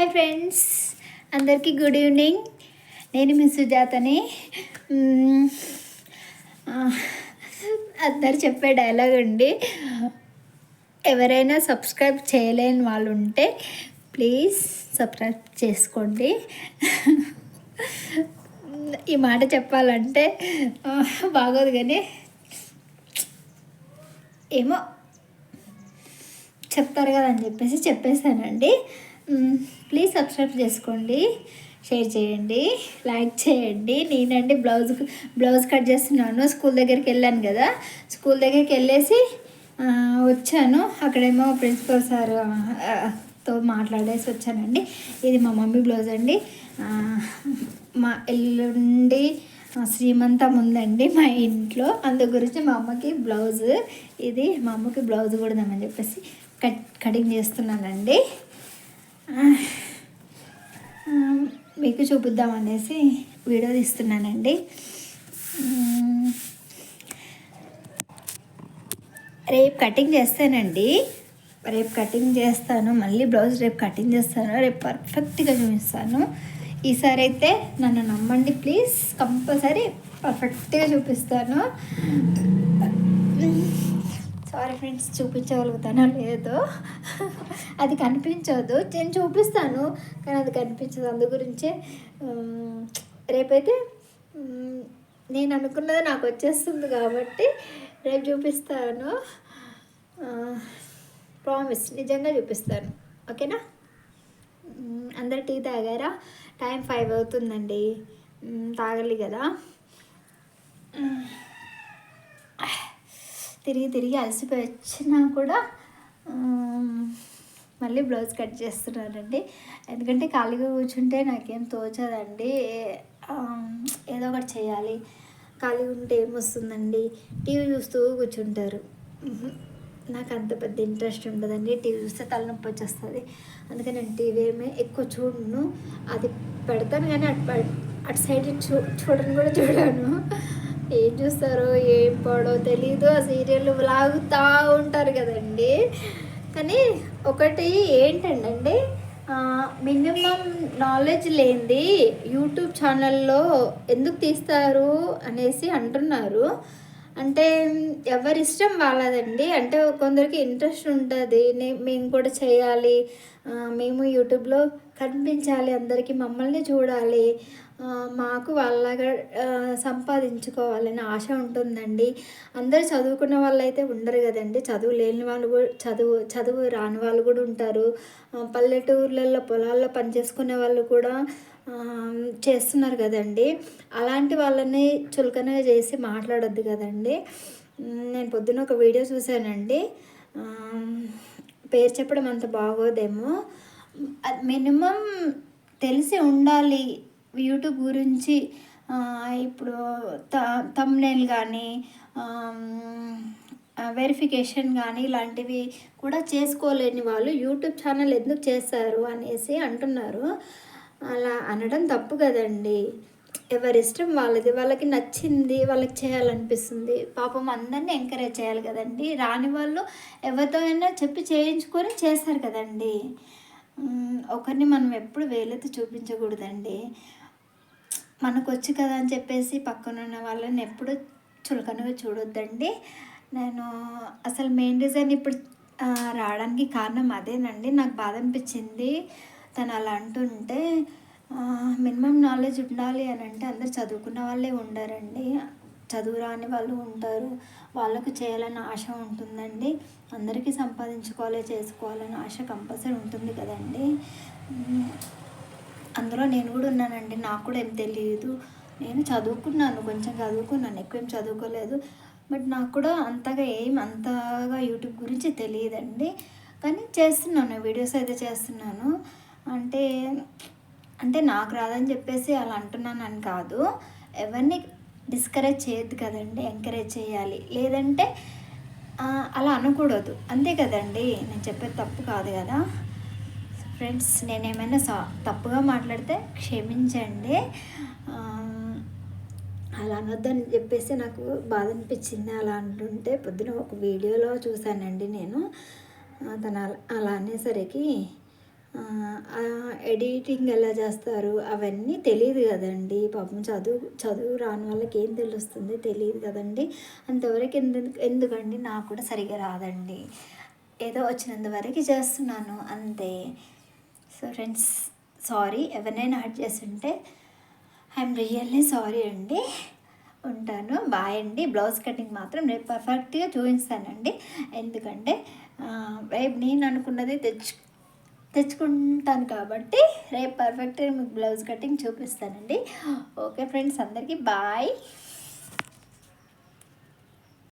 Hi friends, అందరికీ good evening. నేను మీ సుజాతని. అందరు చెప్పే డైలాగ్ అండి, ఎవరైనా సబ్స్క్రైబ్ చేయలేని వాళ్ళు ఉంటే ప్లీజ్ సబ్స్క్రైబ్ చేసుకోండి. ఈ మాట చెప్పాలంటే బాగోదు, కానీ ఏమో చెప్తారు కదా అని చెప్పేసి చెప్పేశానండి. ప్లీజ్ సబ్స్క్రైబ్ చేసుకోండి, షేర్ చేయండి, లైక్ చేయండి. నేనండి బ్లౌజ్ కట్ చేస్తున్నాను. స్కూల్ దగ్గరికి వెళ్ళాను కదా, స్కూల్ దగ్గరికి వెళ్ళేసి వచ్చాను. అక్కడేమో ప్రిన్సిపల్ సార్ తో మాట్లాడేసి వచ్చానండి. ఇది మా మమ్మీ బ్లౌజ్ అండి. మా ఎల్లుండి శ్రీమంతం ఉందండి మా ఇంట్లో, అందు గురించి మా అమ్మకి బ్లౌజ్, ఇది మా అమ్మకి బ్లౌజ్ కుడదామని చెప్పేసి కటింగ్ చేస్తున్నానండి. మీకు చూపిద్దామనేసి వీడియో తీస్తున్నానండి. రేపు కటింగ్ చేస్తానండి, రేపు కటింగ్ చేస్తాను. మళ్ళీ బ్లౌజ్ రేపు కటింగ్ చేస్తాను, రేపు పర్ఫెక్ట్గా చూపిస్తాను. ఈసారి అయితే నన్ను నమ్మండి ప్లీజ్, కంపల్సరీ పర్ఫెక్ట్గా చూపిస్తాను. సారీ ఫ్రెండ్స్, చూపించగలుగుతానో లేదో అది కనిపించదు. నేను చూపిస్తాను కానీ అది కనిపించదు. అందు గురించే రేపైతే నేను అనుకున్నది నాకు వచ్చేస్తుంది కాబట్టి రేపు చూపిస్తాను. ప్రామిస్, నిజంగా చూపిస్తాను. ఓకేనా? అందరు టీ తాగారా? టైం 5 అవుతుందండి, తాగాలి కదా. తిరిగి అలసిపోయి వచ్చినా కూడా మళ్ళీ బ్లౌజ్ కట్ చేస్తున్నానండి. ఎందుకంటే ఖాళీగా కూర్చుంటే నాకేం తోచదండి, ఏదో ఒకటి చేయాలి. ఖాళీగా ఉంటే ఏమొస్తుందండి, టీవీ చూస్తూ కూర్చుంటారు. నాకు అంత పెద్ద ఇంట్రెస్ట్ ఉండదండి, టీవీ చూస్తే తలనొప్పి వచ్చేస్తుంది. అందుకని నేను టీవీ ఏమీ ఎక్కువ చూడను. అది పెడతాను కానీ అటు సైడ్ చూడను కూడా చూడాను. ఏం చూస్తారో ఏం పడో తెలీదు. ఆ సీరియల్ లాగుతూ ఉంటారు కదండి. కానీ ఒకటి ఏంటండి, మినిమం నాలెడ్జ్ లేనిది యూట్యూబ్ ఛానల్లో ఎందుకు తీస్తారు అనేసి అంటున్నారు. అంటే ఎవరిష్టం వాళ్ళదండి. అంటే కొందరికి ఇంట్రెస్ట్ ఉంటుంది, మేము కూడా చేయాలి, మేము యూట్యూబ్లో కనిపించాలి, అందరికీ మమ్మల్ని చూడాలి, మాకు వాళ్ళగా సంపాదించుకోవాలని ఆశ ఉంటుందండి. అందరు చదువుకున్న వాళ్ళు అయితే ఉండరు కదండి, చదువు లేని వాళ్ళు కూడా చదువు రాని వాళ్ళు కూడా ఉంటారు. పల్లెటూర్లలో పొలాల్లో పనిచేసుకునే వాళ్ళు కూడా చేస్తున్నారు కదండి. అలాంటి వాళ్ళని చులకనగా చేసి మాట్లాడొద్దు కదండి. నేను పొద్దున్న ఒక వీడియో చూశానండి, పేరు చెప్పడం అంత బాగోదేమో. మినిమం తెలిసి ఉండాలి యూట్యూబ్ గురించి. ఇప్పుడు థంబ్నెయిల్ కానీ వెరిఫికేషన్ కానీ ఇలాంటివి కూడా చేసుకోలేని వాళ్ళు యూట్యూబ్ ఛానల్ ఎందుకు చేస్తారు అనేసి అంటున్నారు. అలా అనడం తప్పు కదండి. ఎవరిష్టం వాళ్ళది, వాళ్ళకి నచ్చింది వాళ్ళకి చేయాలనిపిస్తుంది. పాపం అందరినీ ఎంకరేజ్ చేయాలి కదండి. రాని వాళ్ళు ఎవరితో అయినా చెప్పి చేయించుకొని చేస్తారు కదండి. ఒకరిని మనం ఎప్పుడు వేలెత్తి చూపించకూడదండి. మనకు వచ్చి కదా అని చెప్పేసి పక్కనున్న వాళ్ళని ఎప్పుడు చులకనగా చూడొద్దండి. నేను అసలు మెయిన్ రీజన్ ఇప్పుడు రావడానికి కారణం అదేనండి. నాకు బాధ అనిపించింది తను అలా అంటుంటే. మినిమం నాలెడ్జ్ ఉండాలి అని అంటే అందరు చదువుకున్న వాళ్ళే ఉండరండి, చదువు రాని వాళ్ళు ఉంటారు. వాళ్ళకు చేయాలని ఆశ ఉంటుందండి. అందరికీ సంపాదించుకోవాలి, చేసుకోవాలని ఆశ కంపల్సరీ ఉంటుంది కదండి. అందులో నేను కూడా ఉన్నానండి. నాకు కూడా ఏం తెలియదు, నేను చదువుకున్నాను, కొంచెం చదువుకున్నాను, ఎక్కువ ఏం చదువుకోలేదు. బట్ నాకు కూడా అంతగా యూట్యూబ్ గురించి తెలియదండి. కానీ చేస్తున్నాను, వీడియోస్ అయితే చేస్తున్నాను. అంటే నాకు రాదని చెప్పేసి అలా అంటున్నాను అని కాదు. ఎవరిని డిస్కరేజ్ చేయొద్దు కదండి, ఎంకరేజ్ చేయాలి. లేదంటే అలా అనకూడదు, అంతే కదండి. నేను చెప్పేది తప్పు కాదు కదా ఫ్రెండ్స్. నేనేమైనా తప్పుగా మాట్లాడితే క్షమించండి. అలా అనొద్దని చెప్పేసి నాకు బాధ అనిపించింది అలా అంటుంటే. పొద్దున ఒక వీడియోలో చూశానండి నేను, తను అలా అనేసరికి ఎడిటింగ్ ఎలా చేస్తారు అవన్నీ తెలియదు కదండి. పాపం చదువు రాని వాళ్ళకి ఏం తెలుస్తుంది, తెలియదు కదండి. అంతవరకు ఎందుకండి, నాకు కూడా సరిగ్గా రాదండి. ఏదో వచ్చినంతవరకు చేస్తున్నాను అంతే. సో ఫ్రెండ్స్, సారీ ఎవరినైనా హర్ట్ చేస్తుంటే ఐఎమ్ రియల్లీ సారీ అండి. ఉంటాను, బాయ్ అండి. బ్లౌజ్ కటింగ్ మాత్రం రేపు పర్ఫెక్ట్గా చూపిస్తానండి. ఎందుకంటే రేపు నేను అనుకున్నది తెచ్చుకుంటాను కాబట్టి రేపు పర్ఫెక్ట్గా మీకు బ్లౌజ్ కటింగ్ చూపిస్తానండి. ఓకే ఫ్రెండ్స్, అందరికీ బాయ్.